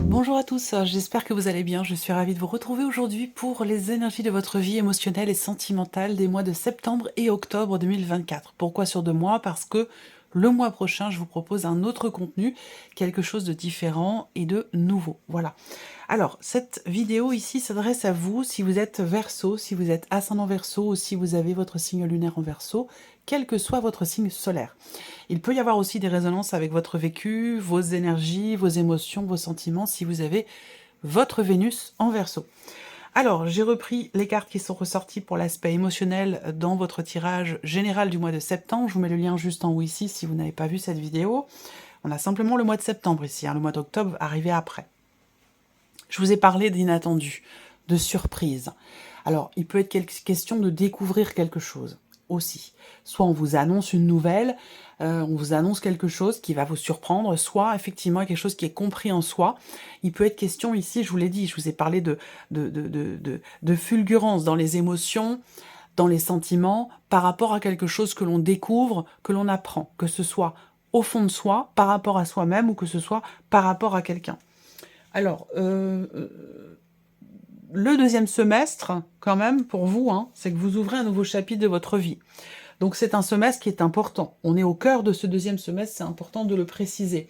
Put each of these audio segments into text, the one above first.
Bonjour à tous, j'espère que vous allez bien. Je suis ravie de vous retrouver aujourd'hui pour les énergies de votre vie émotionnelle et sentimentale des mois de septembre et octobre 2024. Pourquoi sur 2 mois? Parce que le mois prochain, je vous propose un autre contenu, quelque chose de différent et de nouveau. Voilà. Alors, cette vidéo ici s'adresse à vous si vous êtes Verseau, si vous êtes ascendant Verseau ou si vous avez votre signe lunaire en Verseau, quel que soit votre signe solaire. Il peut y avoir aussi des résonances avec votre vécu, vos énergies, vos émotions, vos sentiments, si vous avez votre Vénus en Verseau. Alors, j'ai repris les cartes qui sont ressorties pour l'aspect émotionnel dans votre tirage général du mois de septembre. Je vous mets le lien juste en haut ici si vous n'avez pas vu cette vidéo. On a simplement le mois de septembre ici, le mois d'octobre arrivé après. Je vous ai parlé d'inattendu, de surprise. Alors, il peut être question de découvrir quelque chose aussi. Soit on vous annonce une nouvelle, on vous annonce quelque chose qui va vous surprendre, soit effectivement quelque chose qui est compris en soi. Il peut être question ici, je vous l'ai dit, je vous ai parlé de fulgurance dans les émotions, dans les sentiments, par rapport à quelque chose que l'on découvre, que l'on apprend, que ce soit au fond de soi, par rapport à soi-même, ou que ce soit par rapport à quelqu'un. Alors, le deuxième semestre, quand même, pour vous, c'est que vous ouvrez un nouveau chapitre de votre vie. Donc c'est un semestre qui est important. On est au cœur de ce deuxième semestre, c'est important de le préciser.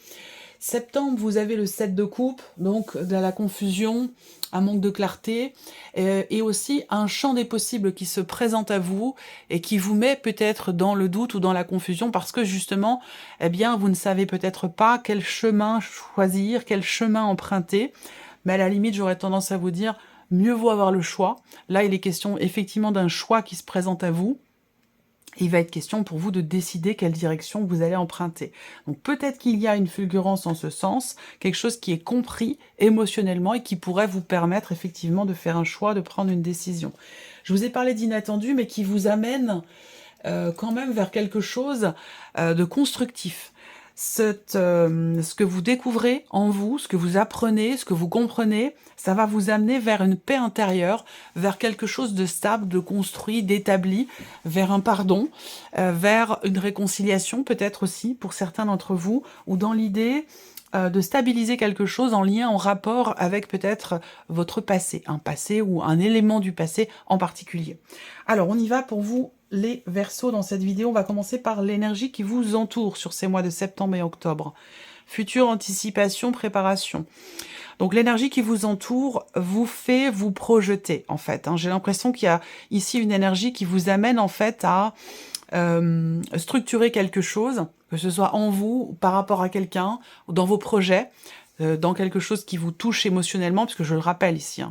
Septembre, vous avez le 7 de coupe, donc de la confusion, un manque de clarté, et aussi un champ des possibles qui se présente à vous et qui vous met peut-être dans le doute ou dans la confusion parce que justement, eh bien, vous ne savez peut-être pas quel chemin choisir, quel chemin emprunter, mais à la limite, j'aurais tendance à vous dire, mieux vaut avoir le choix. Là, il est question effectivement d'un choix qui se présente à vous. Il va être question pour vous de décider quelle direction vous allez emprunter. Donc peut-être qu'il y a une fulgurance en ce sens, quelque chose qui est compris émotionnellement et qui pourrait vous permettre effectivement de faire un choix, de prendre une décision. Je vous ai parlé d'inattendu, mais qui vous amène quand même vers quelque chose de constructif. Ce que vous découvrez en vous, ce que vous apprenez, ce que vous comprenez, ça va vous amener vers une paix intérieure, vers quelque chose de stable, de construit, d'établi, vers un pardon, vers une réconciliation peut-être aussi pour certains d'entre vous, ou dans l'idée de stabiliser quelque chose en lien, en rapport avec peut-être votre passé, un passé ou un élément du passé en particulier. Alors, on y va pour vous, les Verseaux, dans cette vidéo. On va commencer par l'énergie qui vous entoure sur ces mois de septembre et octobre. Future anticipation, préparation. Donc l'énergie qui vous entoure vous fait vous projeter, en fait. J'ai l'impression qu'il y a ici une énergie qui vous amène, en fait, à structurer quelque chose, que ce soit en vous, ou par rapport à quelqu'un, ou dans vos projets, dans quelque chose qui vous touche émotionnellement, puisque je le rappelle ici,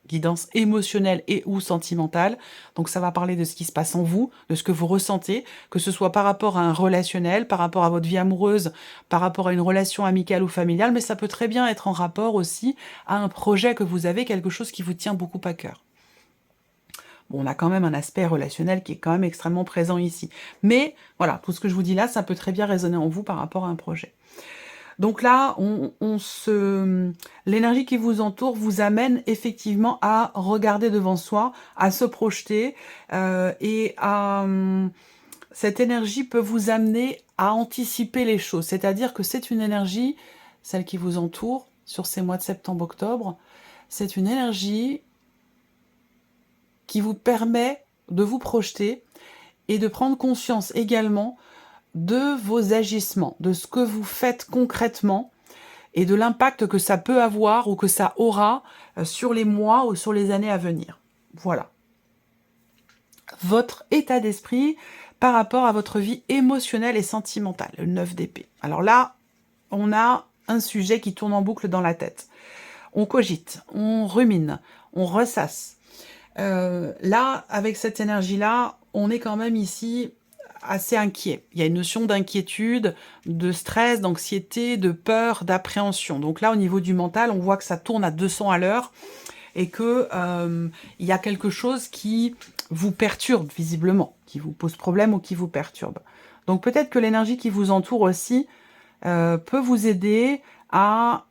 guidance émotionnelle et ou sentimentale. Donc ça va parler de ce qui se passe en vous, de ce que vous ressentez, que ce soit par rapport à un relationnel, par rapport à votre vie amoureuse, par rapport à une relation amicale ou familiale, mais ça peut très bien être en rapport aussi à un projet que vous avez, quelque chose qui vous tient beaucoup à cœur. Bon, on a quand même un aspect relationnel qui est quand même extrêmement présent ici. Mais voilà, tout ce que je vous dis là, ça peut très bien résonner en vous par rapport à un projet. Donc là, l'énergie qui vous entoure vous amène effectivement à regarder devant soi, à se projeter, et cette énergie peut vous amener à anticiper les choses. C'est-à-dire que c'est une énergie, celle qui vous entoure sur ces mois de septembre-octobre, c'est une énergie qui vous permet de vous projeter et de prendre conscience également de vos agissements, de ce que vous faites concrètement et de l'impact que ça peut avoir ou que ça aura sur les mois ou sur les années à venir. Voilà. Votre état d'esprit par rapport à votre vie émotionnelle et sentimentale, le 9 d'épée. Alors là, on a un sujet qui tourne en boucle dans la tête. On cogite, on rumine, on ressasse. Là, avec cette énergie-là, on est quand même ici assez inquiet. Il y a une notion d'inquiétude, de stress, d'anxiété, de peur, d'appréhension. Donc là, au niveau du mental, on voit que ça tourne à 200 à l'heure et que il y a quelque chose qui vous perturbe visiblement. pose problème ou qui vous perturbe. Donc peut-être que l'énergie qui vous entoure aussi peut vous aider à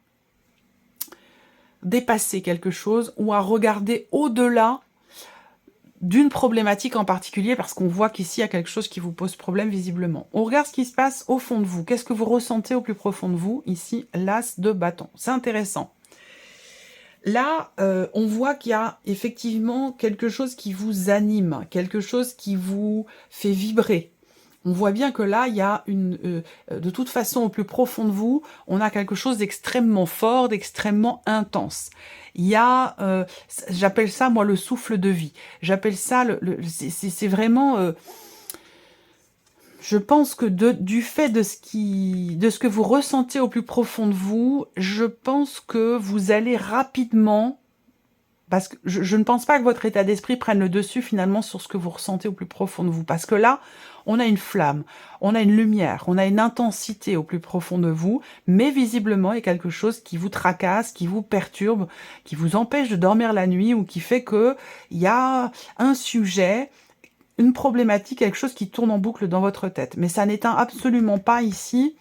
dépasser quelque chose ou à regarder au-delà d'une problématique en particulier, parce qu'on voit qu'ici, il y a quelque chose qui vous pose problème visiblement. On regarde ce qui se passe au fond de vous. Qu'est-ce que vous ressentez au plus profond de vous? Ici, l'as de bâton. C'est intéressant. Là, on voit qu'il y a effectivement quelque chose qui vous anime, quelque chose qui vous fait vibrer. On voit bien que là, il y a de toute façon, au plus profond de vous, on a quelque chose d'extrêmement fort, d'extrêmement intense. Il y a, j'appelle ça, moi, le souffle de vie. J'appelle ça, c'est vraiment... je pense que du fait de ce que vous ressentez au plus profond de vous, je pense que vous allez rapidement... Parce que je ne pense pas que votre état d'esprit prenne le dessus finalement sur ce que vous ressentez au plus profond de vous. Parce que là, on a une flamme, on a une lumière, on a une intensité au plus profond de vous, mais visiblement, il y a quelque chose qui vous tracasse, qui vous perturbe, qui vous empêche de dormir la nuit ou qui fait qu'il y a un sujet, une problématique, quelque chose qui tourne en boucle dans votre tête. Mais ça n'éteint absolument pas ici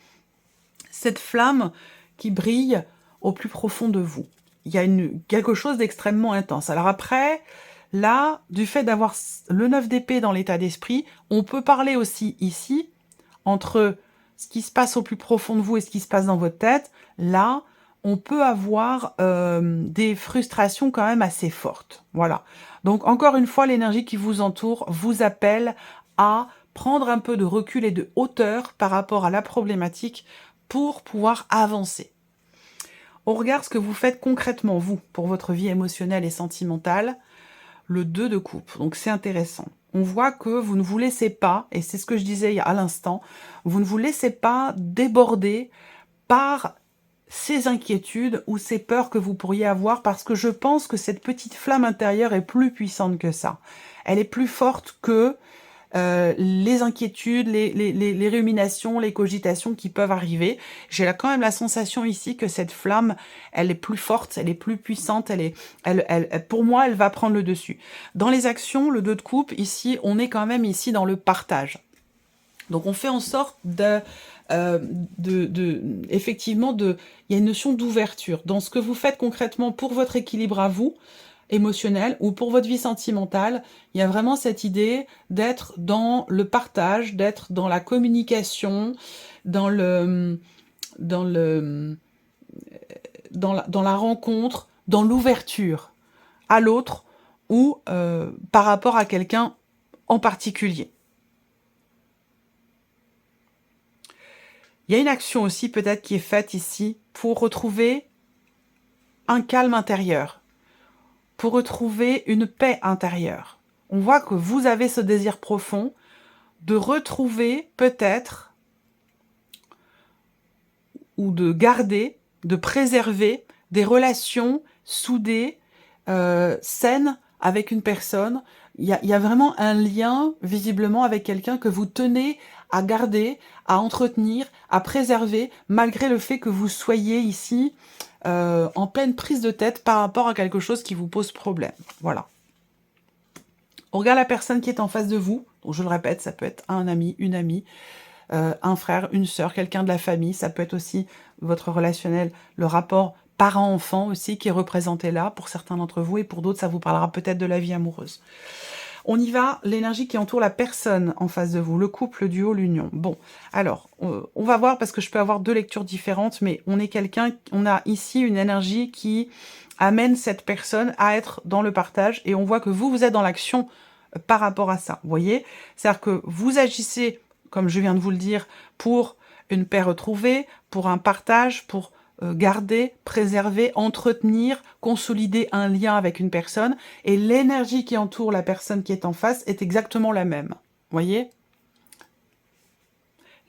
cette flamme qui brille au plus profond de vous. Il y a quelque chose d'extrêmement intense. Alors après, là, du fait d'avoir le 9 d'épée dans l'état d'esprit, on peut parler aussi ici, entre ce qui se passe au plus profond de vous et ce qui se passe dans votre tête. Là, on peut avoir des frustrations quand même assez fortes. Voilà. Donc, encore une fois, l'énergie qui vous entoure vous appelle à prendre un peu de recul et de hauteur par rapport à la problématique pour pouvoir avancer. On regarde ce que vous faites concrètement, vous, pour votre vie émotionnelle et sentimentale. Le 2 de coupe, donc c'est intéressant. On voit que vous ne vous laissez pas, et c'est ce que je disais à l'instant, vous ne vous laissez pas déborder par ces inquiétudes ou ces peurs que vous pourriez avoir, parce que je pense que cette petite flamme intérieure est plus puissante que ça. Elle est plus forte que les inquiétudes, les ruminations, les cogitations qui peuvent arriver. J'ai quand même la sensation ici que cette flamme, elle est plus forte, elle est plus puissante, pour moi, elle va prendre le dessus. Dans les actions, le 2 de coupe, ici, on est quand même ici dans le partage. Donc on fait en sorte effectivement, il y a une notion d'ouverture dans ce que vous faites concrètement pour votre équilibre à vous, émotionnel, ou pour votre vie sentimentale. Il y a vraiment cette idée d'être dans le partage, d'être dans la communication, dans la rencontre, dans l'ouverture à l'autre ou par rapport à quelqu'un en particulier. Il y a une action aussi peut-être qui est faite ici pour retrouver un calme intérieur, pour retrouver une paix intérieure. On voit que vous avez ce désir profond de retrouver peut-être ou de garder, de préserver des relations soudées, saines avec une personne. Il y a vraiment un lien visiblement avec quelqu'un que vous tenez à garder, à entretenir, à préserver, malgré le fait que vous soyez ici en pleine prise de tête par rapport à quelque chose qui vous pose problème. Voilà. On regarde la personne qui est en face de vous. Donc je le répète, ça peut être un ami, une amie, un frère, une sœur, quelqu'un de la famille. Ça peut être aussi votre relationnel, le rapport parent-enfant aussi qui est représenté là pour certains d'entre vous, et pour d'autres, ça vous parlera peut-être de la vie amoureuse. On y va, l'énergie qui entoure la personne en face de vous, le couple, le duo, l'union. Bon, alors, on va voir, parce que je peux avoir deux lectures différentes, mais on a ici une énergie qui amène cette personne à être dans le partage, et on voit que vous êtes dans l'action par rapport à ça, vous voyez? C'est-à-dire que vous agissez, comme je viens de vous le dire, pour une paix retrouvée, pour un partage, pour garder, préserver, entretenir, consolider un lien avec une personne, et l'énergie qui entoure la personne qui est en face est exactement la même. Voyez?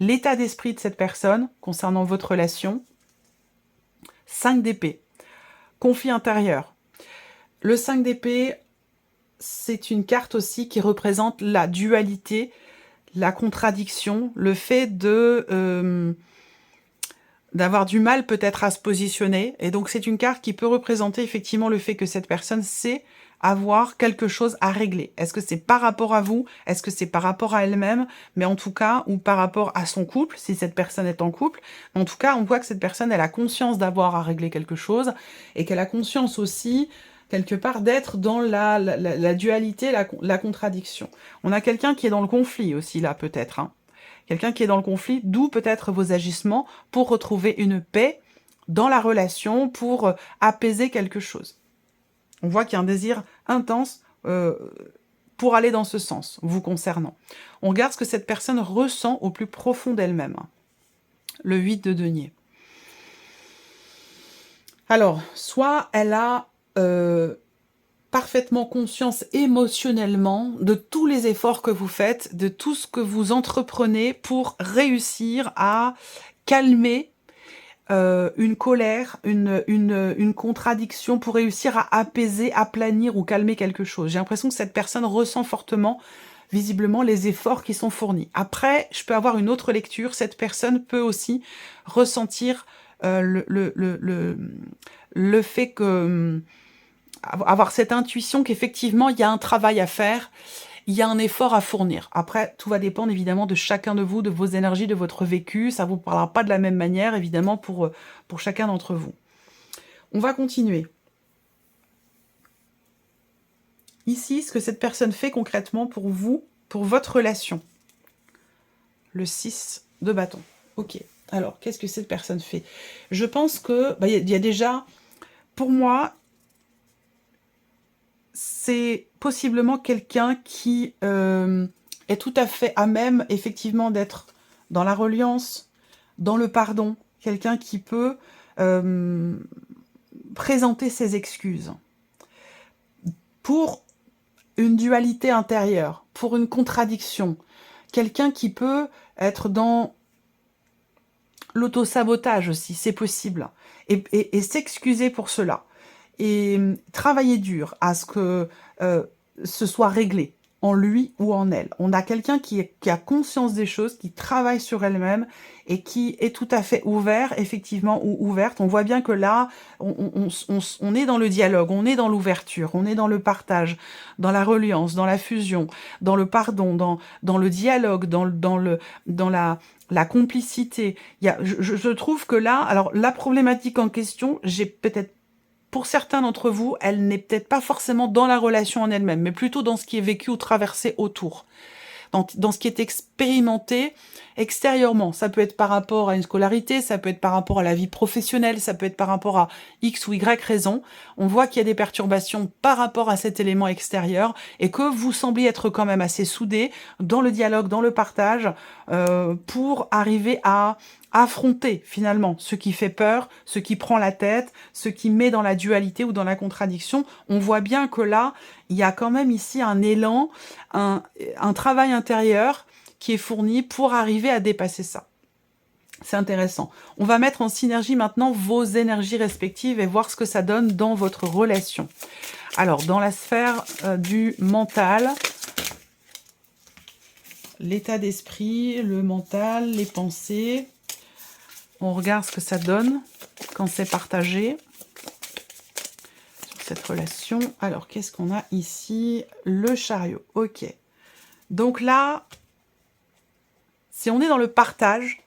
L'état d'esprit de cette personne concernant votre relation, 5 d'épée, conflit intérieur. Le 5 d'épée, c'est une carte aussi qui représente la dualité, la contradiction, le fait d'avoir du mal peut-être à se positionner. Et donc c'est une carte qui peut représenter effectivement le fait que cette personne sait avoir quelque chose à régler. Est-ce que c'est par rapport à vous? Est-ce que c'est par rapport à elle-même? Mais en tout cas, ou par rapport à son couple, si cette personne est en couple. En tout cas, on voit que cette personne, elle a conscience d'avoir à régler quelque chose et qu'elle a conscience aussi, quelque part, d'être dans la dualité, la contradiction. On a quelqu'un qui est dans le conflit aussi, là, peut-être. Hein. Quelqu'un qui est dans le conflit, d'où peut-être vos agissements pour retrouver une paix dans la relation, pour apaiser quelque chose. On voit qu'il y a un désir intense pour aller dans ce sens, vous concernant. On regarde ce que cette personne ressent au plus profond d'elle-même. Le 8 de denier. Alors, soit elle a parfaitement conscience émotionnellement de tous les efforts que vous faites, de tout ce que vous entreprenez pour réussir à calmer une colère, une contradiction, pour réussir à apaiser, aplanir ou calmer quelque chose. J'ai l'impression que cette personne ressent fortement, visiblement, les efforts qui sont fournis. Après, je peux avoir une autre lecture. Cette personne peut aussi ressentir le fait que... avoir cette intuition qu'effectivement, il y a un travail à faire, il y a un effort à fournir. Après, tout va dépendre évidemment de chacun de vous, de vos énergies, de votre vécu. Ça ne vous parlera pas de la même manière, évidemment, pour chacun d'entre vous. On va continuer. Ici, ce que cette personne fait concrètement pour vous, pour votre relation. Le 6 de bâton. Ok. Alors, qu'est-ce que cette personne fait? Je pense que, y a déjà, pour moi, c'est possiblement quelqu'un qui est tout à fait à même, effectivement, d'être dans la reliance, dans le pardon. Quelqu'un qui peut présenter ses excuses pour une dualité intérieure, pour une contradiction. Quelqu'un qui peut être dans l'auto-sabotage aussi, c'est possible. Et s'excuser pour cela. Et travailler dur à ce que ce soit réglé, en lui ou en elle. On a quelqu'un qui a conscience des choses, qui travaille sur elle-même et qui est tout à fait ouvert, effectivement, ou ouverte. On voit bien que là, on est dans le dialogue, on est dans l'ouverture, on est dans le partage, dans la reliance, dans la fusion, dans le pardon, dans le dialogue, dans la complicité. Je trouve que là, alors la problématique en question, j'ai peut-être, pour certains d'entre vous, elle n'est peut-être pas forcément dans la relation en elle-même, mais plutôt dans ce qui est vécu ou traversé autour. Dans ce qui est expérimenté extérieurement. Ça peut être par rapport à une scolarité, ça peut être par rapport à la vie professionnelle, ça peut être par rapport à X ou Y raison. On voit qu'il y a des perturbations par rapport à cet élément extérieur et que vous semblez être quand même assez soudés dans le dialogue, dans le partage, pour arriver à affronter finalement ce qui fait peur, ce qui prend la tête, ce qui met dans la dualité ou dans la contradiction. On voit bien que là, il y a quand même ici un élan, un travail intérieur qui est fourni pour arriver à dépasser ça. C'est intéressant. On va mettre en synergie maintenant vos énergies respectives et voir ce que ça donne dans votre relation. Alors, dans la sphère du mental, l'état d'esprit, le mental, les pensées, on regarde ce que ça donne quand c'est partagé sur cette relation. Alors, qu'est-ce qu'on a ici? Le chariot. Ok. Donc là, si on est dans le partage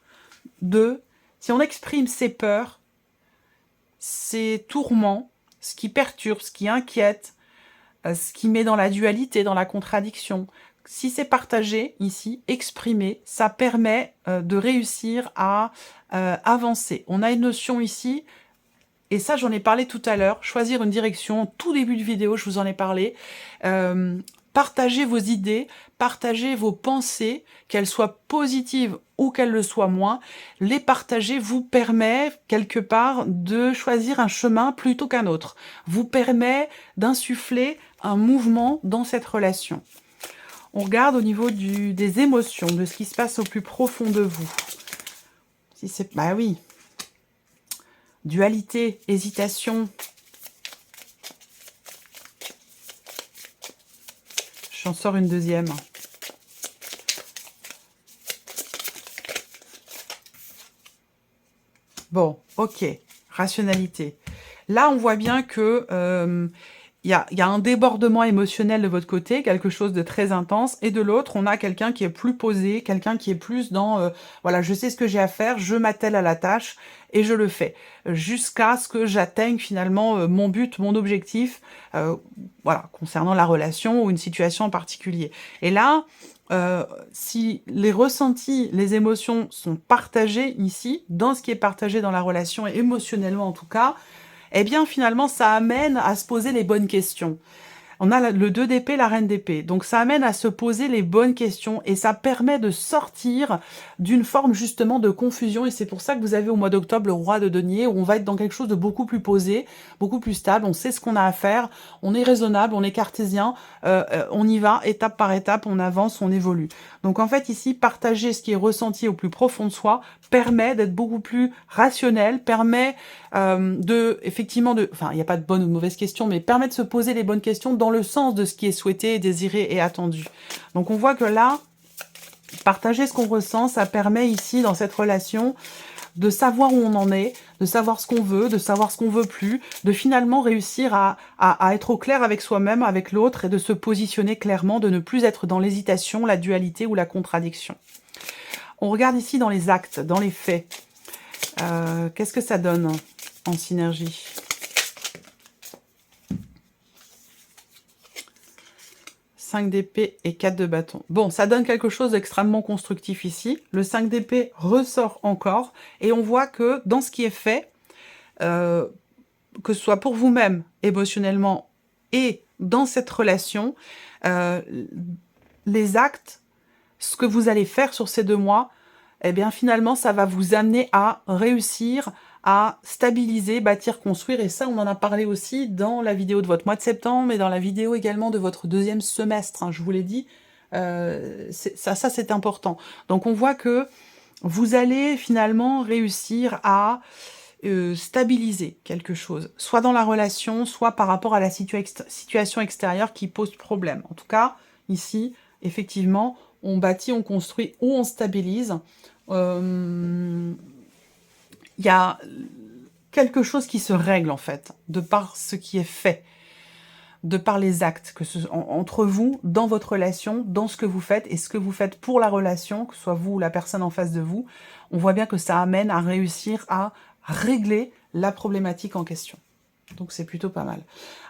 si on exprime ses peurs, ses tourments, ce qui perturbe, ce qui inquiète, ce qui met dans la dualité, dans la contradiction, si c'est partagé ici, exprimé, ça permet de réussir à avancer. On a une notion ici, et ça j'en ai parlé tout à l'heure, choisir une direction, tout début de vidéo je vous en ai parlé, partagez vos idées, partagez vos pensées, qu'elles soient positives ou qu'elles le soient moins. Les partager vous permet quelque part de choisir un chemin plutôt qu'un autre, vous permet d'insuffler un mouvement dans cette relation. On regarde au niveau des émotions, de ce qui se passe au plus profond de vous. Si c'est, bah oui, dualité, hésitation. J'en sors une deuxième. Bon, ok, rationalité. Là, on voit bien que il y a un débordement émotionnel de votre côté, quelque chose de très intense, et de l'autre, on a quelqu'un qui est plus posé, quelqu'un qui est plus dans, voilà, je sais ce que j'ai à faire, je m'attelle à la tâche, et je le fais, jusqu'à ce que j'atteigne finalement mon but, mon objectif, voilà, concernant la relation ou une situation en particulier. Et là, si les ressentis, les émotions sont partagées ici, dans ce qui est partagé dans la relation, et émotionnellement en tout cas, eh bien finalement ça amène à se poser les bonnes questions. On a le 2 d'épée, la reine d'épée. Donc ça amène à se poser les bonnes questions et ça permet de sortir d'une forme justement de confusion. Et c'est pour ça que vous avez au mois d'octobre le roi de denier où on va être dans quelque chose de beaucoup plus posé, beaucoup plus stable. On sait ce qu'on a à faire, on est raisonnable, on est cartésien, on y va étape par étape, on avance, on évolue. Donc en fait ici, partager ce qui est ressenti au plus profond de soi permet d'être beaucoup plus rationnel, permet effectivement, enfin il n'y a pas de bonne ou de mauvaise question, mais permet de se poser les bonnes questions dans le sens de ce qui est souhaité, désiré et attendu. Donc on voit que là, partager ce qu'on ressent, ça permet ici, dans cette relation, de savoir où on en est, de savoir ce qu'on veut, de savoir ce qu'on veut plus, de finalement réussir à être au clair avec soi-même, avec l'autre, et de se positionner clairement, de ne plus être dans l'hésitation, la dualité ou la contradiction. On regarde ici dans les actes, dans les faits. Qu'est-ce que ça donne en synergie ? 5 d'épée et 4 de bâton. Bon, ça donne quelque chose d'extrêmement constructif ici. Le 5 d'épée ressort encore. Et on voit que dans ce qui est fait, que ce soit pour vous-même, émotionnellement, et dans cette relation, les actes, ce que vous allez faire sur ces 2 mois, eh bien finalement, ça va vous amener à réussir à stabiliser, bâtir, construire. Et ça, on en a parlé aussi dans la vidéo de votre mois de septembre et dans la vidéo également de votre 2e semestre. Hein, je vous l'ai dit, ça c'est important. Donc on voit que vous allez finalement réussir à stabiliser quelque chose, soit dans la relation, soit par rapport à la situation extérieure qui pose problème. En tout cas, ici, effectivement, on bâtit, on construit ou on stabilise. Il y a quelque chose qui se règle, en fait, de par ce qui est fait, de par les actes, entre vous, dans votre relation, dans ce que vous faites, et ce que vous faites pour la relation, que ce soit vous ou la personne en face de vous, on voit bien que ça amène à réussir à régler la problématique en question. Donc c'est plutôt pas mal.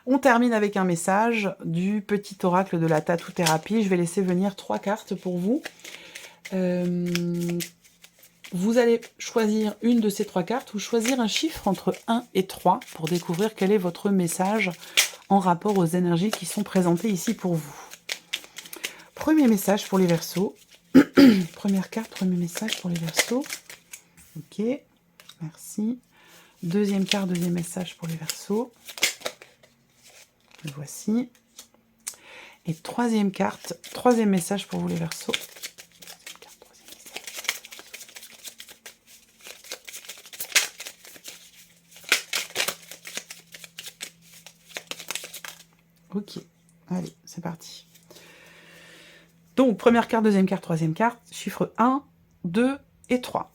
On termine avec un message du petit oracle de la tatou-thérapie. Je vais laisser venir 3 cartes pour vous. Vous allez choisir une de ces 3 cartes ou choisir un chiffre entre 1 et 3 pour découvrir quel est votre message en rapport aux énergies qui sont présentées ici pour vous. Premier message pour les Verseaux. Première carte, premier message pour les Verseaux. Ok, merci. Deuxième carte, deuxième message pour les Verseaux. Le voici. Et troisième carte, troisième message pour vous les Verseaux. Ok, allez, c'est parti. Donc, première carte, deuxième carte, troisième carte, chiffre 1, 2 et 3.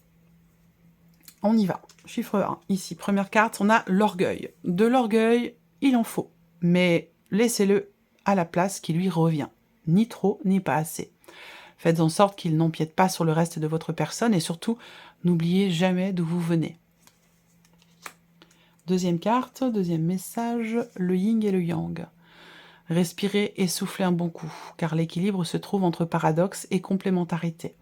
On y va. Chiffre 1, ici, première carte, on a l'orgueil. De l'orgueil, il en faut, mais laissez-le à la place qui lui revient. Ni trop, ni pas assez. Faites en sorte qu'il n'empiète pas sur le reste de votre personne et surtout, n'oubliez jamais d'où vous venez. Deuxième carte, deuxième message, le yin et le yang. Respirez et soufflez un bon coup, car l'équilibre se trouve entre paradoxe et complémentarité.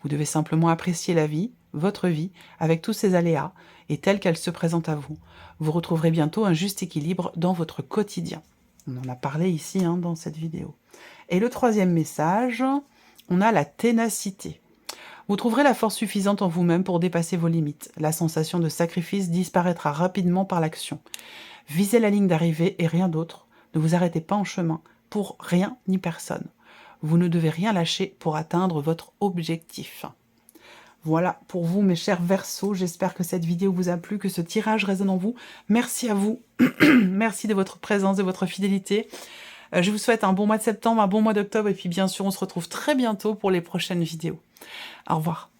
Vous devez simplement apprécier la vie, votre vie, avec tous ses aléas, et telle qu'elle se présente à vous. Vous retrouverez bientôt un juste équilibre dans votre quotidien. On en a parlé ici dans cette vidéo. Et le troisième message, on a la ténacité. Vous trouverez la force suffisante en vous-même pour dépasser vos limites. La sensation de sacrifice disparaîtra rapidement par l'action. Visez la ligne d'arrivée et rien d'autre. Ne vous arrêtez pas en chemin, pour rien ni personne. Vous ne devez rien lâcher pour atteindre votre objectif. Voilà pour vous mes chers Verseaux, j'espère que cette vidéo vous a plu, que ce tirage résonne en vous. Merci à vous, merci de votre présence, de votre fidélité. Je vous souhaite un bon mois de septembre, un bon mois d'octobre, et puis bien sûr on se retrouve très bientôt pour les prochaines vidéos. Au revoir.